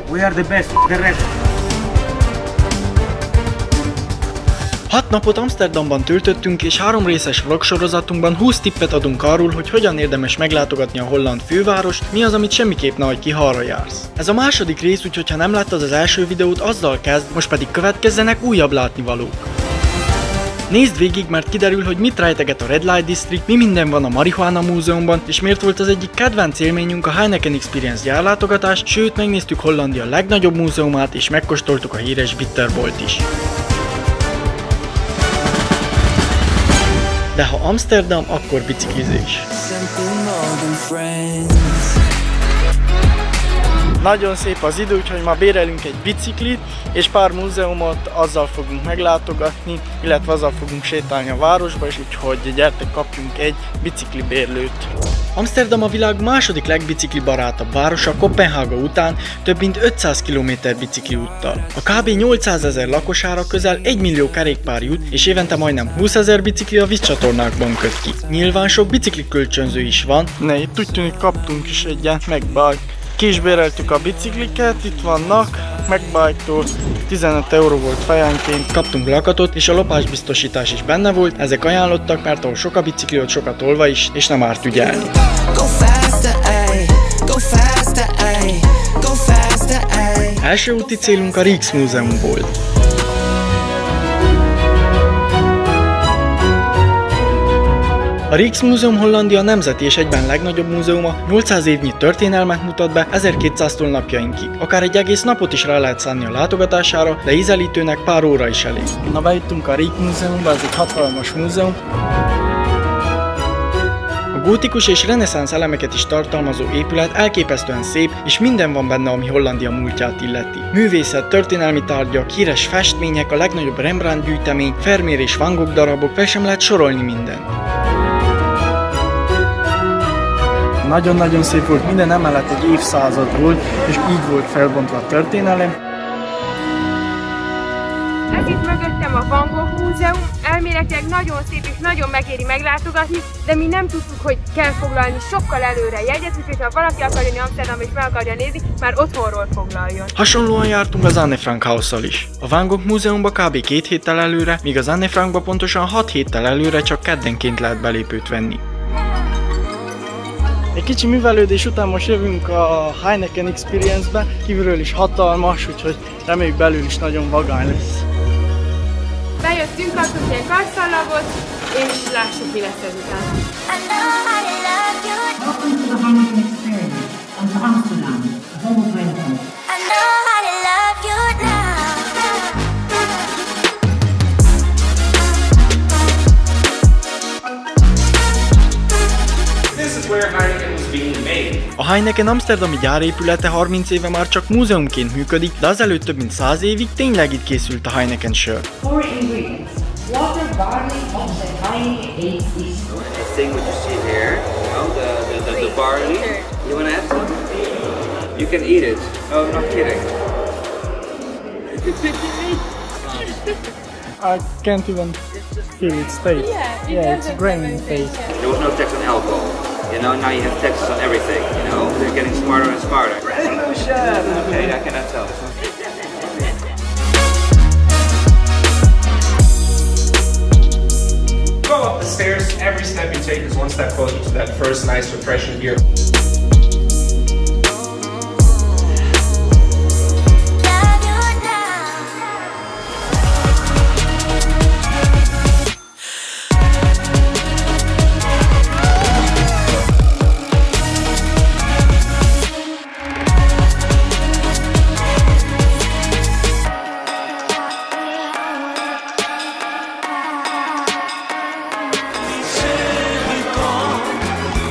We are the best, the rest. 6 napot Amsterdamban töltöttünk, és 3 részes vlog sorozatunkban 20 tippet adunk arról, hogy hogyan érdemes meglátogatni a holland fővárost, mi az, amit semmiképp ne hagyj ki, ha arra jársz. Ez a második rész, úgyhogy ha nem láttad az első videót, azzal kezd, most pedig következzenek újabb látnivalók. Nézd végig, mert kiderül, hogy mit rejteget a Red Light District, mi minden van a Marihuana Múzeumban, és miért volt az egyik kedvenc élményünk a Heineken Experience gyárlátogatás, sőt megnéztük Hollandia legnagyobb múzeumát, és megkóstoltuk a híres Bitterbolt is. De ha Amsterdam, akkor biciklizés. Nagyon szép az idő, úgyhogy ma bérelünk egy biciklit, és pár múzeumot azzal fogunk meglátogatni, illetve azzal fogunk sétálni a városba, és úgyhogy gyertek, kapjunk egy biciklibérlőt. Amsterdam a világ második legbiciklibarátabb városa Koppenhága után több mint 500 km bicikliúttal. A kb. 800 000 lakosára közel 1 millió kerékpár jut, és évente majdnem 20 000 bicikli a vízcsatornákban köt ki. Nyilván sok biciklikölcsönző is van. Ne, itt úgy tűnik, kaptunk is egyet, megbike. Ki is béreltük a bicikliket, itt vannak, megbike-tól 15 euró volt fejenként, kaptunk lakatot, és a lopásbiztosítás is benne volt, ezek ajánlottak, mert ahol sok a bicikli, ott sokat tolva is, és nem árt ügyelni. Első úti célunk a Rijksmuseum volt. A Rijksmuseum Hollandia nemzeti és egyben legnagyobb múzeuma, 800 évnyi történelmet mutat be 1200-tól napjainkig. Akár egy egész napot is rá lehet szánni a látogatására, de ízelítőnek pár óra is elég. Na, bejutunk a Rijksmuseumba, ez egy hatalmas múzeum. A gótikus és reneszánsz elemeket is tartalmazó épület elképesztően szép, és minden van benne, ami Hollandia múltját illeti. Művészet, történelmi tárgyak, híres festmények, a legnagyobb Rembrandt gyűjtemény, Vermeer és Van Gogh darabok, fel sem lehet sorolni mindent. Nagyon-nagyon szép volt, minden emelet egy évszázad volt, és így volt felbontva a történelem. Ez itt mögöttem a Van Gogh Múzeum, elméletileg nagyon szép és nagyon megéri meglátogatni, de mi nem tudtuk, hogy kell foglalni sokkal előre jegyet, úgyhogy ha valaki akar jönni Amsterdamba és meg akarja nézni, már otthonról foglaljon. Hasonlóan jártunk az Anne Frank House-szal is. A Van Gogh Múzeumba kb. 2 héttel előre, míg az Anne Frankba pontosan 6 héttel előre csak keddenként lehet belépőt venni. Egy kicsi művelődés után most jövünk a Heineken Experience-be, kívülről is hatalmas, úgyhogy reméljük belül is nagyon vagány lesz. Bejöttünk, kaptunk egy karszalagot, és lássuk, mi lesz ezután. Welcome to the Heineken Experience and to Amsterdam, the home of Heineken. A Heineken amsterdami gyárépülete 30 éve már csak múzeumként működik, de azelőtt több mint 100 évig tényleg itt készült a Heineken sör. 4 ingredients: water, barley, hops, and honey, eggs, yeast. I think what you see here, you know, the barley. You wanna have some? You can eat it. Oh, I'm not kidding. I can't even feel its taste. Yeah, it's grain taste. There was no tax on alcohol. You know, now you have taxes on everything, you know? They're getting smarter and smarter. Revolution! Okay, I cannot tell. Go up the stairs, every step you take is one step closer to that first nice refreshing beer.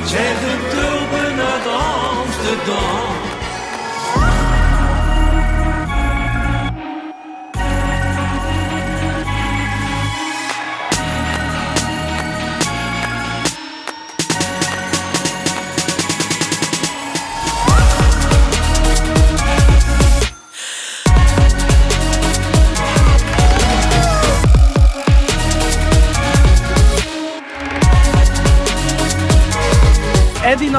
J'ai de tout bonheur.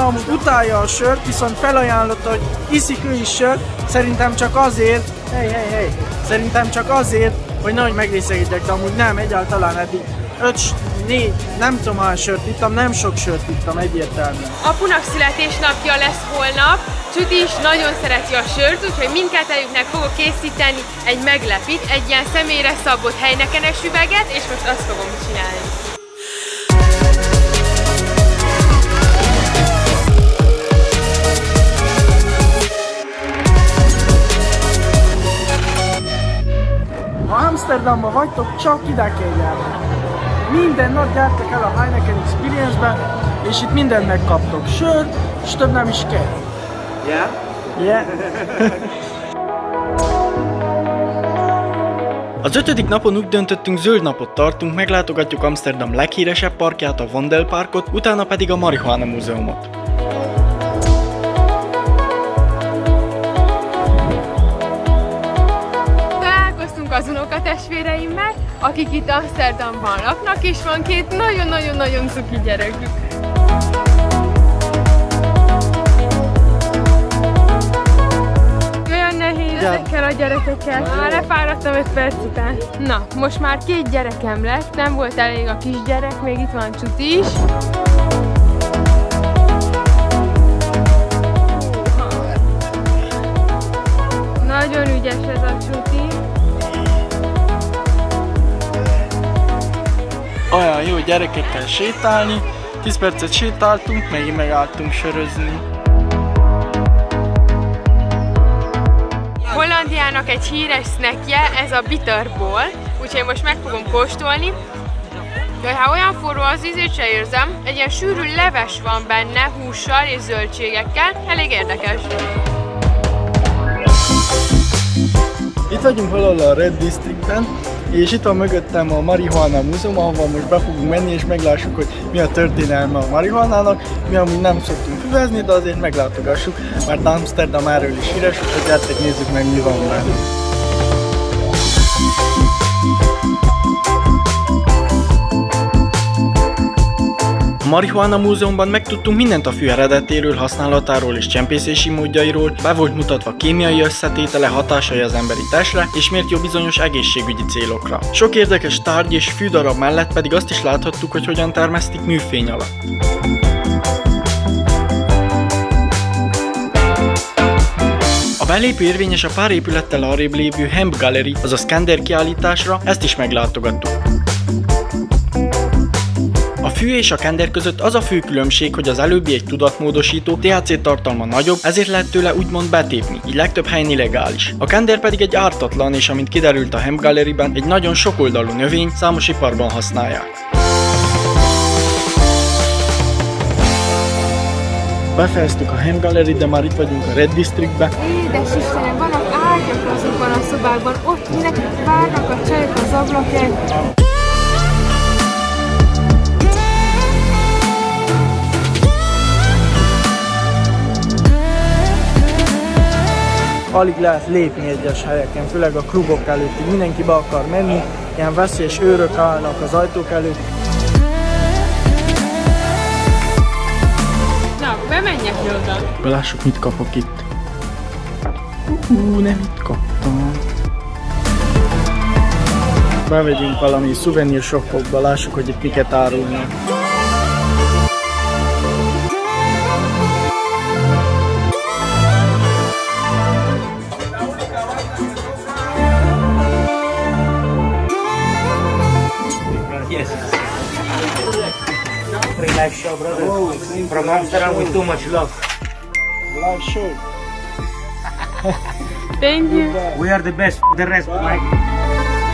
amúgy utálja a sört, viszont felajánlotta, hogy iszik ő is sört, szerintem csak azért, szerintem csak azért, hogy nehogy megrészegítsek, de amúgy nem, egyáltalán eddig 5-4, nem tudom hány sört ittam, nem sok sört ittam egyértelműen. Apunak születésnapja lesz holnap, Csüti is nagyon szereti a sört, úgyhogy mindkettőjüknek fogok készíteni egy meglepit, egy ilyen személyre szabott helynekenes üveget, és most azt fogom csinálni. Ha Amsterdamban vagytok, csak ide kell járni. Minden nap gyertek el a Heineken Experience-be, és itt mindent megkaptok. Sört, és több nem is kell. Yeah? Yeah. Az 5. napon úgy döntöttünk, zöld napot tartunk, meglátogatjuk Amsterdam leghíresebb parkját, a Vondelparkot, utána pedig a Marihuana Múzeumot. Az unokatestvéreimmel, akik itt Amsterdamban laknak, és van 2 nagyon-nagyon-nagyon cuki gyerekük. Olyan nehéz ezekkel a gyerekekkel. Már lefáradtam 5 perc után. Na, most már 2 gyerekem lett, nem volt elég a kisgyerek, még itt van Csuti is. Nagyon ügyes ez a Csuti. Olyan jó gyerekekkel sétálni, 10 percet sétáltunk, megint megálltunk sörözni. Hollandiának egy híres snackje, ez a bitterball, úgyhogy most meg fogom kóstolni. De ha olyan forró az ízét se érzem, egy ilyen sűrű leves van benne, hússal és zöldségekkel, elég érdekes. Itt vagyunk valahol a Red Districtben, és itt van mögöttem a Marihuana Múzeum, ahova most be fogunk menni, és meglássuk, hogy mi a történelme a marihuánának. Mi amúgy nem szoktunk füvezni, de azért meglátogassuk, mert Amsterdam erről is híres, úgyhogy gyertek, nézzük meg, mi van benne. A Marihuana Múzeumban megtudtunk mindent a fű eredetéről, használatáról és csempészési módjairól, be volt mutatva kémiai összetétele, hatásai az emberi testre, és miért jó bizonyos egészségügyi célokra. Sok érdekes tárgy és fűdarab mellett pedig azt is láthattuk, hogy hogyan termesztik műfény alatt. A belépő érvényes a pár épülettel arrébb lévő Hemp Gallery, azaz Skander kiállításra, ezt is meglátogattuk. A fű és a kender között az a fő különbség, hogy az előbbi egy tudatmódosító, THC tartalma nagyobb, ezért lehet tőle úgymond betépni, így legtöbb helyen illegális. A kender pedig egy ártatlan és, amint kiderült a Hemp Galleryben, egy nagyon sokoldalú növény, számos iparban használják. Befejeztük a Hemp Gallery, de már itt vagyunk a Red Districtbe. Édes Istenem, vannak ágyak azokban a szobákban, ott minek várnak a csajok az ablakért. Alig lehet lépni egyes helyeken, főleg a klubok előtt, így mindenki be akar menni, ilyen veszélyes őrök állnak az ajtók előtt. Na, bemenjek oda. Lássuk, mit kapok itt. Nem itt kaptam. Bevegyünk valami szuvenír shopokba, lássuk, hogy itt miket árulnak. Live show, brother. Oh, from Amsterdam with too much love. Live show. Thank you. We are the best. The rest, Mike.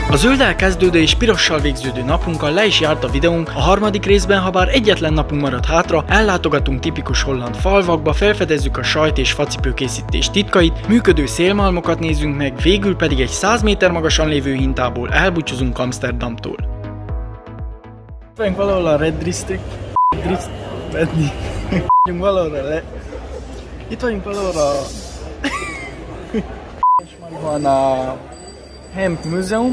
A zölddel kezdődő és pirossal végződő napunkkal le is járt a videónk. A harmadik részben, ha bár egyetlen napunk maradt hátra, ellátogatunk tipikus holland falvakba, felfedezzük a sajt és facipőkészítés titkait, működő szélmalmokat nézzünk meg, végül pedig egy 100 méter magasan lévő hintából elbúcsúzunk Amsterdamtól. Itt vagyunk valahol a Red District. Itt vagyunk valahol a Marihuana Hemp Múzeum.